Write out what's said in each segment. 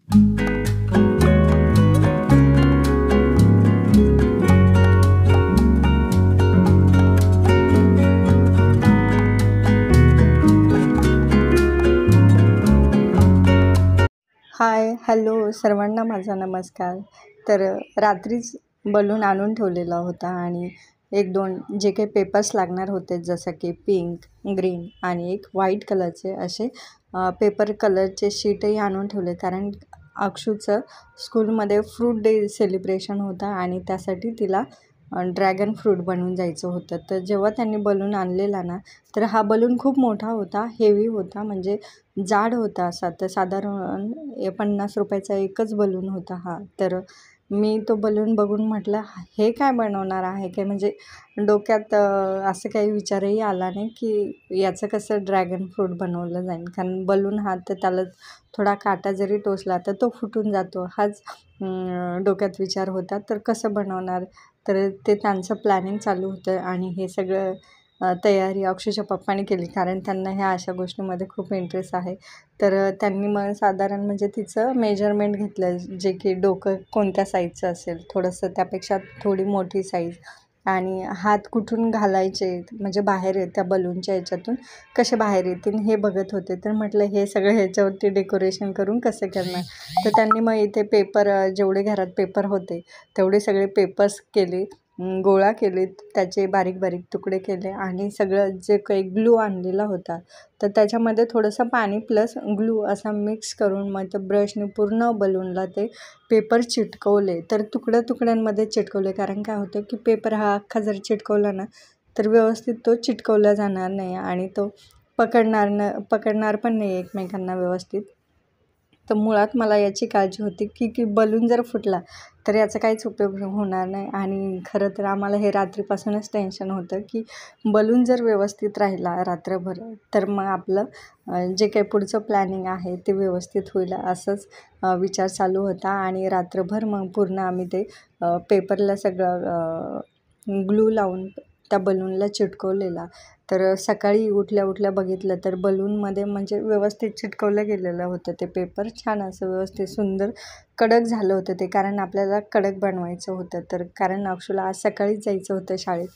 Hi hello सर्वांना माझा नमस्कार. तर रात्रीच बलून आणून ठेवलेला होता आणि एक दोन जे काही पेपर्स लागणार होते जसं की पिंक, ग्रीन आणि एक व्हाईट कलरचे असे पेपर कलरचे शीटही आणून ठेवले, कारण अक्षूचं स्कूलमध्ये फ्रूट डे सेलिब्रेशन होता आणि त्यासाठी तिला ड्रॅगन फ्रूट बनवून जायचं होतं. तर जेव्हा त्यांनी बलून आणलेला ना, तर हा बलून खूप मोठा होता, हेवी होता, म्हणजे जाड होता असा. तर साधारण 50 रुपयाचा एकच बलून होता हा. तर मी तो बलून बघून म्हटलं हे काय बनवणार आहे काय, म्हणजे डोक्यात असं काही विचारही आला नाही की याचं कसं ड्रॅगन फ्रूट बनवलं जाईल, कारण बलून हा तर त्याला थोडा काटा जरी टोचला तर तो फुटून जातो, हाच डोक्यात विचार होता. तर कसं बनवणार, तर ते त्यांचं प्लॅनिंग चालू होतं आणि हे सगळं तयारी अक्षूच्या पप्पाने केली, कारण त्यांना ह्या अशा गोष्टींमध्ये खूप इंटरेस्ट आहे. तर त्यांनी मग साधारण म्हणजे तिचं मेजरमेंट घेतलं, जे की डोकं कोणत्या साईजचं असेल, थोडंसं त्यापेक्षा थोडी मोठी साईज, आणि हात कुठून घालायचे म्हणजे बाहेर त्या बलूनच्या ह्याच्यातून कसे बाहेर येतील हे बघत होते. तर म्हटलं हे सगळं ह्याच्यावरती डेकोरेशन करून कसं करणार. तर त्यांनी मग इथे पेपर जेवढे घरात पेपर होते तेवढे सगळे पेपर्स केले, गोळा केले, त्याचे बारीक बारीक तुकडे केले आणि सगळं जे काही ग्लू आणलेला होता तर त्याच्यामध्ये थोडंसं पाणी प्लस ग्लू असा मिक्स करून मग त्या ब्रशने पूर्ण बलूनला ते पेपर चिटकवले. तर तुकड्यांमध्ये चिटकवले, कारण काय होतं की पेपर हा अख्खा जर चिटकवला ना तर व्यवस्थित तो चिटकवला जाणार नाही आणि तो पकडणार पण नाही एकमेकांना व्यवस्थित. तर मुळात मला याची काळजी होती की बलून जर फुटला तर याचा काहीच उपयोग होणार नाही, आणि खरं तर आम्हाला हे रात्रीपासूनच टेन्शन होतं की बलून जर व्यवस्थित राहिला रात्रभर तर मग आपलं जे काही पुढचं प्लॅनिंग आहे ते व्यवस्थित होईल, असंच विचार चालू होता. आणि रात्रभर मग पूर्ण आम्ही ते पेपरला सगळं ग्लू लावून त्या बलूनला चिटकवलेला. तर सकाळी उठल्या बघितलं तर बलूनमध्ये म्हणजे व्यवस्थित चिटकवलं गेलेलं होतं ते पेपर, छान असं व्यवस्थित सुंदर कडक झालं होतं ते, कारण आपल्याला कडक बनवायचं होतं. तर कारण अक्षूला आज सकाळीच जायचं होतं शाळेत,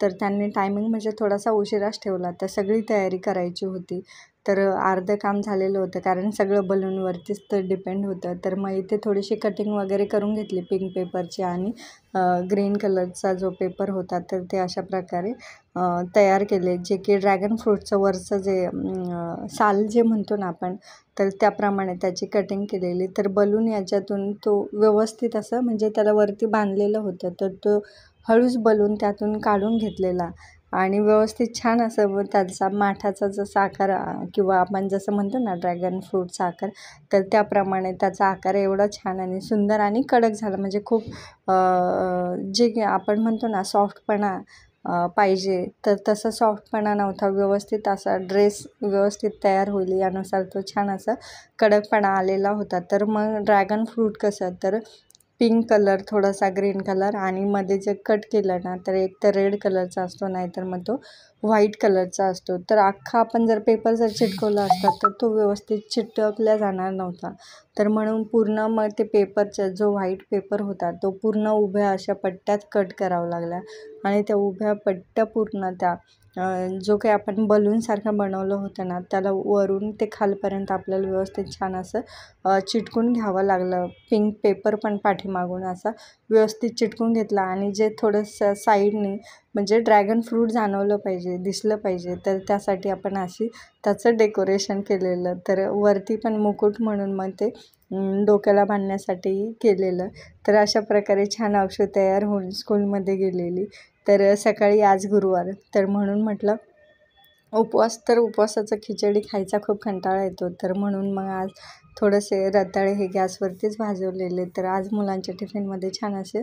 तर त्यांनी टायमिंग म्हणजे थोडासा उशिराच ठेवला. तर सगळी तयारी करायची होती, तर अर्धं काम झालेलं होतं, कारण सगळं बलूनवरतीच तर डिपेंड होतं. तर मग इथे थोडीशी कटिंग वगैरे करून घेतली पिंक पेपरची, आणि ग्रीन कलरचा जो पेपर होता तर ते अशा प्रकारे तयार केले, जे की ड्रॅगन फ्रूटचं वरचं जे साल जे म्हणतो ना आपण, तर त्याप्रमाणे त्याची कटिंग केलेली. तर बलून याच्यातून तो व्यवस्थित असं म्हणजे त्याला वरती बांधलेलं होतं, तर तो हळूच बलून त्यातून काढून घेतलेला आणि व्यवस्थित छान असं त्याचा माठाचा जसा आकार किंवा आपण जसं म्हणतो ना ड्रॅगन फ्रूटचा आकार, तर त्याप्रमाणे त्याचा आकार एवढा छान आणि सुंदर आणि कडक झाला, म्हणजे खूप जे आपण म्हणतो ना सॉफ्टपणा पाहिजे तर तसा सॉफ्टपणा नव्हता. व्यवस्थित असा ड्रेस व्यवस्थित तयार होईल यानुसार तो छान असा कडकपणा आलेला होता. तर मग ड्रॅगन फ्रूट कसं, तर पिंक कलर, थोडासा ग्रीन कलर आणि मध्ये जे कट केलं ना तर एक तर रेड कलरचा असतो, नाहीतर मग तो व्हाईट कलरचा असतो. तर अख्खा आपण जर पेपर जर चिटकवला असता तर तो व्यवस्थित चिटकल्या जाणार नव्हता. तर म्हणून पूर्ण मग ते पेपरचा जो व्हाईट पेपर होता तो पूर्ण उभ्या अशा पट्ट्यात कट करावं लागला, आणि त्या उभ्या पट्ट्या पूर्ण त्या जो काही आपण बलूनसारखं बनवलं होतं ना त्याला वरून ते खालपर्यंत आपल्याला व्यवस्थित छान असं चिटकून घ्यावं लागलं. पिंक पेपर पण पाठीमागून असा व्यवस्थित चिटकून घेतला, आणि जे थोडंसं साईडने म्हणजे ड्रॅगन फ्रूट जाणवलं पाहिजे, दिसलं पाहिजे, तर त्यासाठी आपण अशी त्याचं डेकोरेशन केलेलं. तर वरती पण मुकुट म्हणून मग ते डोक्याला बांधण्यासाठी केलेलं. तर अशा प्रकारे छान अक्षू तयार होऊन स्कूलमध्ये गेलेली. तर सकाळी आज गुरुवार तर म्हणून म्हटलं उपवासाचं खिचडी खायचा खूप कंटाळा येतो, तर म्हणून मग आज थोडेसे रताळे हे गॅसवरतीच भाजवलेले. तर आज मुलांच्या टिफिनमध्ये छान असे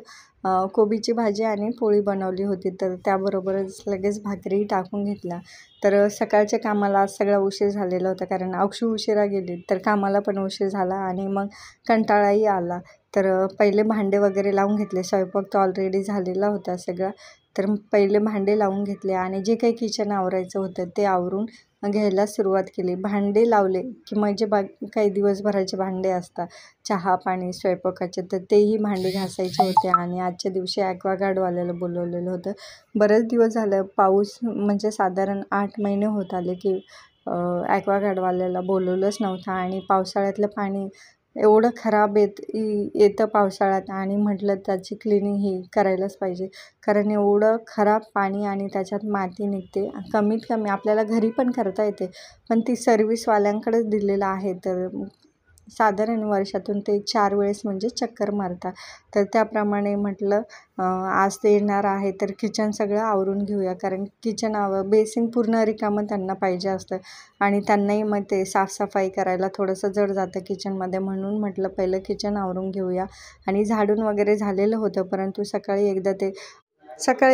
कोबीची भाजी आणि पोळी बनवली होती, तर त्याबरोबरच लगेच भाकरीही टाकून घेतला. तर सकाळच्या कामाला आज सगळा उशीर झालेला होता, कारण अक्षू उशिरा गेली तर कामाला पण उशीर झाला आणि मग कंटाळाही आला. तर पहिले भांडे वगैरे लावून घेतले, स्वयंपाक तर ऑलरेडी झालेला होता सगळा. तर पहिले भांडे लावून घेतले आणि जे काही किचन आवरायचं होतं ते आवरून घ्यायला सुरुवात केली. भांडे लावले की म्हणजे काही दिवसभराचे भांडे असतात, चहा पाणी स्वयंपाकाचे, तर तेही भांडे घासायचे होते. आणि आजच्या दिवशी ॲक्वागार्डवाल्याला बोलवलेलं होतं. बरेच दिवस झालं पाऊस, म्हणजे साधारण 8 महिने होत आले की ॲक्वागार्डवाल्याला बोलवलंच नव्हतं. आणि पावसाळ्यातलं पाणी एवढं खराब येतं पावसाळ्यात, आणि म्हटलं त्याची क्लिनिंग ही करायलाच पाहिजे. कारण एवढं खराब पाणी आणि त्याच्यात माती निघते. कमीत कमी आपल्याला घरी पण करता येते, पण ती सर्व्हिसवाल्यांकडेच दिलेलं आहे. तर साधारण वर्षातून ते 4 वेळेस म्हणजे चक्कर मारतात. तर त्याप्रमाणे म्हटलं आज ते येणार आहे तर किचन सगळं आवरून घेऊया. कारण किचन बेसिन पूर्ण रिकामं त्यांना पाहिजे असतं, आणि त्यांनाही मग ते साफसफाई करायला थोडंसं जड जातं किचनमध्ये. म्हणून म्हटलं पहिलं किचन आवरून घेऊया. आणि झाडून वगैरे झालेलं होतं, परंतु सकाळी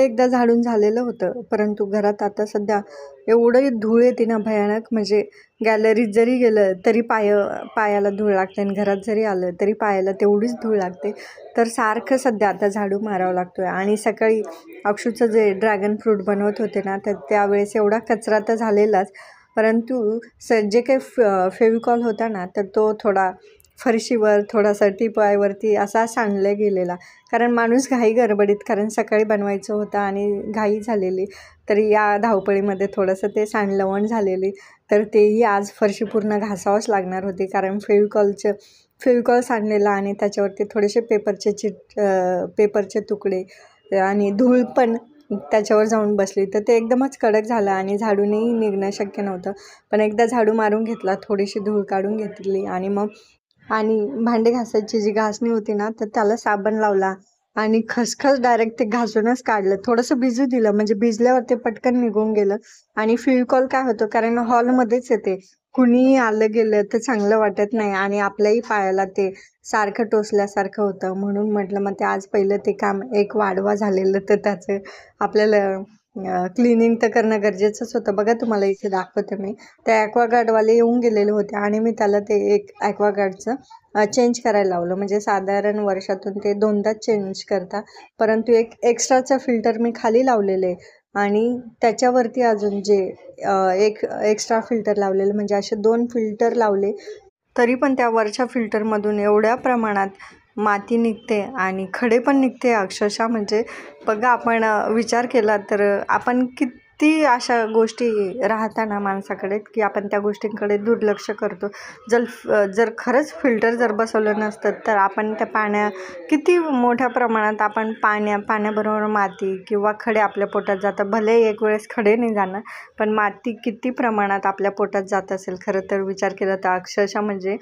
एकदा झाडून झालेलं होतं. परंतु घरात आता सध्या एवढं धूळ येते ना भयानक, म्हणजे गॅलरीत जरी गेलं तरी पायाला धूळ लागते, आणि घरात जरी आलं तरी पायाला तेवढीच धूळ लागते. तर सारखं सध्या आता झाडू मारावा लागतो आहे. आणि सकाळी अक्षूचं जे ड्रॅगन फ्रूट बनवत होते ना, तर त्यावेळेस एवढा कचरा तर झालेलाच, परंतु जे काही फेविकॉल होता ना, तर तो थोडा फरशीवर, थोडासा टिपायवरती असा सांडला गेलेला. कारण माणूस घाई गडबडीत, कारण सकाळी बनवायचं होतं आणि घाई झालेली, तर या धावपळीमध्ये थोडंसं ते सांडलवण झालेली. तर तेही आज फरशी पूर्ण घासावंच लागणार होती, कारण फेविकॉल सांडलेला, आणि त्याच्यावरती थोडेसे पेपरचे तुकडे आणि धूळ पण त्याच्यावर जाऊन बसली. तर ते एकदमच कडक झालं आणि झाडूनही निघणं शक्य नव्हतं. पण एकदा झाडू मारून घेतला, थोडीशी धूळ काढून घेतली, आणि भांडे घासायची जी घासणी होती ना, तर त्याला साबण लावला आणि खसखस डायरेक्ट ते घासूनच काढलं. थोडंसं भिजू दिलं, म्हणजे भिजल्यावर ते पटकन निघून गेलं. आणि फेविकॉल काय होतं, कारण हॉलमध्येच येते, कुणीही आलं गेलं तर चांगलं वाटत नाही, आणि आपल्याही पायाला ते सारखं टोचल्यासारखं होतं. म्हणून म्हटलं मग ते आज पहिलं ते काम एक वाढवा झालेलं, तर त्याचं आपल्याला क्लिनिंग तर करणं गरजेचंच होतं. बघा तुम्हाला इथे दाखवते मी. ते ॲक्वागार्डवाले येऊन गेलेले होते, आणि मी त्याला ते एक ॲक्वागार्डचं चेंज करायला लावलं. म्हणजे साधारण वर्षातून ते 2दाच चेंज करतात, परंतु एक एक्स्ट्राचं फिल्टर मी खाली लावलेले, आणि त्याच्यावरती अजून जे एक एक्स्ट्रा फिल्टर लावलेलं, म्हणजे असे 2 फिल्टर लावले. तरी पण त्या वरच्या फिल्टरमधून एवढ्या प्रमाणात माती निघते आणि खडे पण निघते अक्षरशः. म्हणजे बघा, आपण विचार केला तर आपण किती अशा गोष्टी राहताना माणसाकडे की आपण त्या गोष्टींकडे दुर्लक्ष करतो. जर खरंच फिल्टर जर बसवलं नसतं तर आपण त्या किती मोठ्या प्रमाणात आपण पाण्याबरोबर माती किंवा खडे आपल्या पोटात जातात. भले एक वेळेस खडे नाही जाणार, पण माती किती प्रमाणात आपल्या पोटात जात असेल खरं तर विचार केला तर. अक्षरशः म्हणजे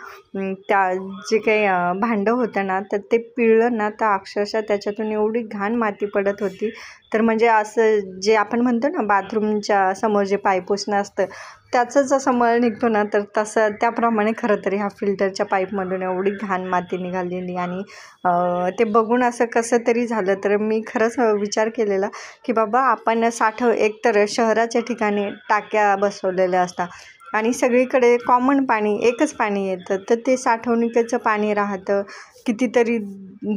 त्या जे काही भांडं होतं ना, तर ते पिळलं ना, तर अक्षरशः त्याच्यातून एवढी घाण माती पडत होती. तर म्हणजे असं जे आपण म्हणतो ना, बाथरूमच्या समोर जे पाईपपुसणं असतं त्याचं जसं मळ निघतो ना, तर तसं त्याप्रमाणे खरं तरी ह्या फिल्टरच्या पाईपमधून एवढी घाण माती निघालेली. आणि ते बघून असं कसं तरी झालं. तर मी खरंच विचार केलेला की बाबा आपण एकतर शहराच्या ठिकाणी टाक्या बसवलेल्या असतात, आणि सगळीकडे कॉमन पाणी, एकच पाणी येतं, तर ते साठवणुकीचं पाणी राहतं, कितीतरी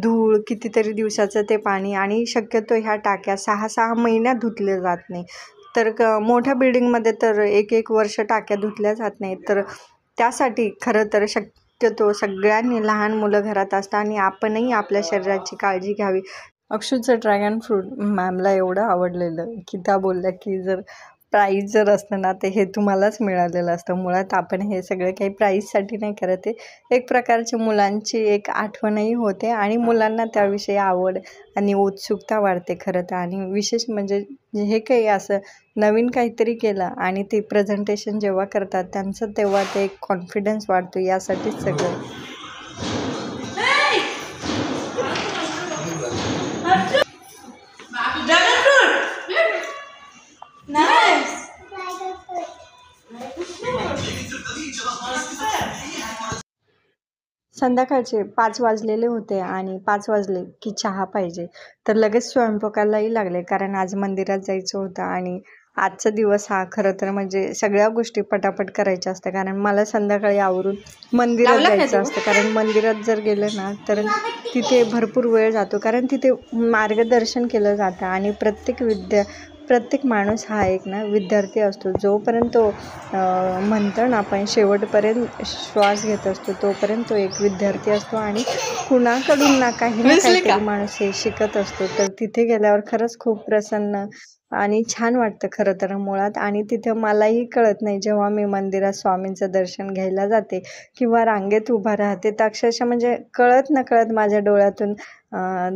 धूळ, कितीतरी दिवसाचं ते पाणी, आणि शक्यतो ह्या टाक्या 6-6 महिन्यात धुतल्या जात नाही. तर मोठ्या बिल्डिंगमध्ये तर 1-1 वर्ष टाक्या धुतल्या जात नाहीत. तर त्यासाठी खरं तर शक्यतो सगळ्यांनी, लहान मुलं घरात असतात, आणि आपणही आपल्या शरीराची काळजी घ्यावी. अक्षूचं ड्रॅगन फ्रूट मॅमला एवढं आवडलेलं की त्या बोलल्या की प्राईज जर असतं ना, ते हे तुम्हालाच मिळालेलं असतं. मुळात आपण हे सगळं काही प्राईजसाठी नाही करत आहे, एक प्रकारची मुलांची एक आठवणही होते, आणि मुलांना त्याविषयी आवड आणि उत्सुकता वाढते खरं तर. आणि विशेष म्हणजे हे काही असं नवीन काहीतरी केलं आणि ते प्रेझेंटेशन जेव्हा करतात त्यांचं, तेव्हा ते एक कॉन्फिडन्स वाढतो. यासाठीच सगळं. संध्याकाळचे 5 वाजलेले होते, आणि 5 वाजले की चहा पाहिजे. तर लगेच स्वयंपाकालाही लागले, कारण आज मंदिरात जायचं होतं. आणि आजचा दिवस हा खरं तर म्हणजे सगळ्या गोष्टी पटापट करायच्या असतात, कारण मला संध्याकाळी आवरून मंदिरात जायचं असतं. कारण मंदिरात जर गेलं ना, तर तिथे भरपूर वेळ जातो, कारण तिथे मार्गदर्शन केलं जातं, आणि प्रत्येक माणूस हा एक ना विद्यार्थी असतो. जोपर्यंत तो म्हणतो ना आपण शेवटपर्यंत श्वास घेत असतो तोपर्यंत तो एक विद्यार्थी असतो आणि कुणाकडून ना काही ना काहीतरी माणूस हे शिकत असतो. तर तिथे गेल्यावर खरंच खूप प्रसन्न आणि छान वाटतं खरं तर मुळात. आणि तिथं मलाही कळत नाही, जेव्हा मी मंदिरात स्वामींचं दर्शन घ्यायला जाते किंवा रांगेत उभा राहते, तर अक्षरशः म्हणजे कळत नकळत माझ्या डोळ्यातून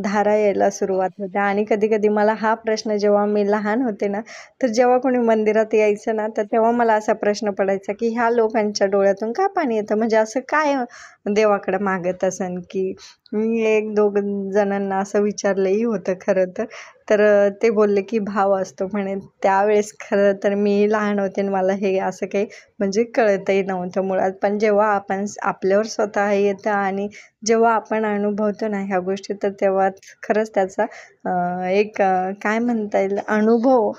धारा यायला सुरुवात होते. आणि कधी-कधी मला हा प्रश्न, जेव्हा मी लहान होते ना, तर जेव्हा कोणी मंदिरात यायचं ना, तर तेव्हा मला असा प्रश्न पडायचा, की ह्या लोकांच्या डोळ्यातून का पाणी येतं? म्हणजे असं काय देवाकडे मागत असेन? की मी 1-2 जणांना असं विचारलंही होतं खरं तर. तर ते बोलले, की भाव असतो म्हणे. त्यावेळेस खरं तर मी लहान होते आणि मला हे असं काही म्हणजे कळतही नव्हतं मुळात. पण जेव्हा आपण आपल्यावर स्वतः येतं आणि जेव्हा आपण अनुभवतो ना ह्या गोष्टी, तर तेव्हा खरंच त्याचा एक काय म्हणता येईल अनुभव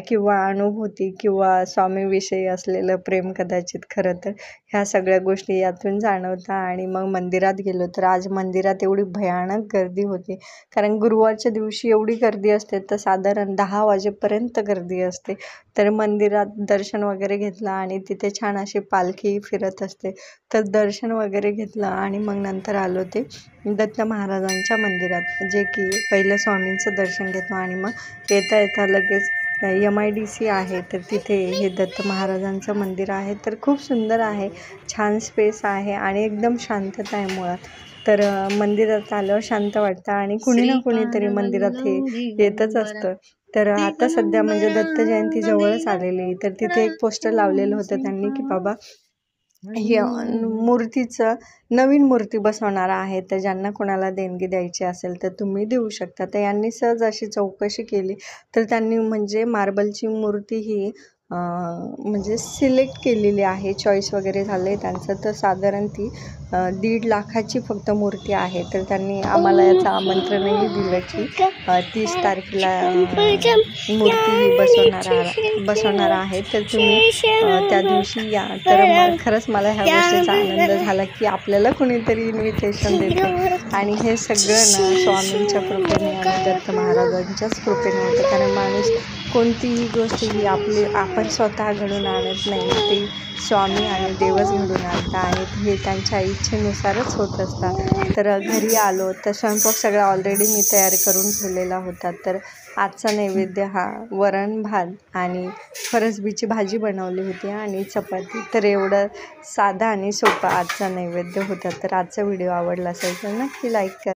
किंवा अनुभूती किंवा स्वामीविषयी असलेलं प्रेम कदाचित खरं तर ह्या सगळ्या गोष्टी यातून जाणवतात. आणि मग मंदिरात गेलो तर आज मंदिरात एवढी भयानक गर्दी होती, कारण गुरुवारच्या दिवशी एवढी गर्दी असते, तर साधारण 10 वाजेपर्यंत गर्दी असते. तर मंदिरात दर्शन वगैरे घेतलं आणि तिथे छान अशी पालखी फिरत असते, तर दर्शन वगैरे घेतलं आणि मग नंतर आलो ते दत्त महाराजांच्या मंदिरात, जे की पहिलं स्वामींचं दर्शन घेतो आणि मग येता येता लगेच MIDC आहे, तर तिथे हे दत्त महाराजांचं मंदिर आहे. तर खूप सुंदर आहे, छान स्पेस आहे आणि एकदम शांतता आहे मुळात. तर मंदिरात आल्यावर शांत वाटतं आणि कुणी ना कुणीतरी मंदिरात हे येतच असतं. तर आता सध्या म्हणजे दत्त जयंती जवळच आलेली, तर तिथे एक पोस्टर लावलेलं होतं त्यांनी, की बाबा हे मूर्तीचं नवीन मूर्ती बसवणार आहे, तर ज्यांना कोणाला देणगी द्यायची असेल तर तुम्ही देऊ शकता. तर यांनी सहज अशी चौकशी केली, तर त्यांनी म्हणजे मार्बलची मूर्ती ही म्हणजे सिलेक्ट केलेली आहे, चॉईस वगैरे झालं आहे त्यांचं. तर साधारण ती 1.5 लाखाची फक्त मूर्ती आहे. तर त्यांनी आम्हाला याचं आमंत्रणही दिलं, की 30 तारखेला मूर्ती ही बसवणार आहे, तर तुम्ही त्या दिवशी या. तर मग खरंच मला ह्या गोष्टीचा आनंद झाला, की आपल्याला कुणीतरी इन्व्हिटेशन देतं आणि हे सगळं ना स्वामींच्या कृपेने आणि दत्त महाराजांच्याच कृपेने होतं. कारण माणूस कोणतीही गोष्ट ही आपण स्वतः घडून आणत नाही, ती स्वामी आणि देवच घडून आणतात आणि हे त्यांच्या इच्छेनुसारच होत असतात. तर घरी आलो तर स्वयंपाक सगळा ऑलरेडी मी तयार करून ठेवलेला होता. तर आजचा नैवेद्य हा वरण भात आणि फरसबीची भाजी बनवली होती आणि चपाती. तर एवढं साधा आणि सोपा आजचा नैवेद्य होता. तर आजचा व्हिडिओ आवडला असेल तर नक्की लाईक करा.